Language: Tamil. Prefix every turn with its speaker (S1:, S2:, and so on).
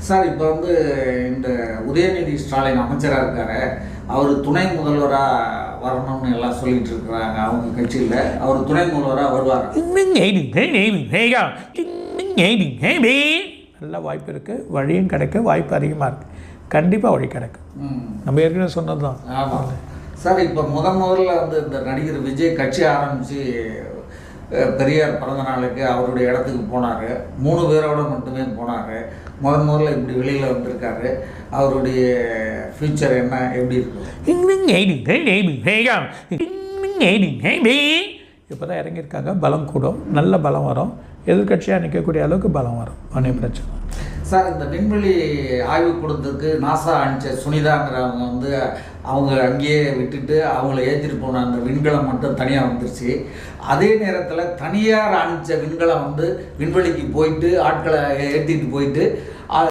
S1: சார் இப்போ வந்து இந்த உதயநிதி ஸ்டாலின் அமைச்சராக இருக்காரு, அவர் துணை முதல்வராக வரணும்னு எல்லாம் சொல்லிட்டு இருக்கிறாங்க. அவங்க கட்சியில் அவர் துணை முதல்வராக வருவார்.
S2: நல்ல வாய்ப்பு இருக்குது, வழியும் கிடைக்க வாய்ப்பு அதிகமாக இருக்குது. கண்டிப்பாக வழி கிடைக்கும். நம்ம ஏற்கனவே சொன்னது தான்.
S1: ஆமாம் சார். இப்போ முதல்ல வந்து இந்த நடிகர் விஜய் கட்சி ஆரம்பித்து பெரியார் பிறந்த நாளுக்கு அவருடைய இடத்துக்கு போனார். 3 பேரோட மட்டுமே போனார். முதல்ல இப்படி வெளியில் வந்திருக்காரு. அவருடைய ஃப்யூச்சர் என்ன, எப்படி இருக்கும்?
S2: இப்போ தான் இறங்கியிருக்காங்க. பலம் கூடும், நல்ல பலம் வரும். எதிர்கட்சியாக நிற்கக்கூடிய அளவுக்கு பலம் வரும். ஒன்றும் பிரச்சனை
S1: சார். இந்த விண்வெளி ஆய்வு கூடத்துக்கு நாசா அனுப்பிச்ச சுனிதாங்கிறவங்க வந்து அவங்க அங்கேயே விட்டுட்டு அவங்கள ஏற்றிட்டு போன அந்த விண்கலம் மட்டும் தனியாக வந்துருச்சு. அதே நேரத்தில் தனியார் அனுப்பிச்ச விண்கலம் வந்து விண்வெளிக்கு போயிட்டு ஆட்களை ஏற்றிட்டு போயிட்டு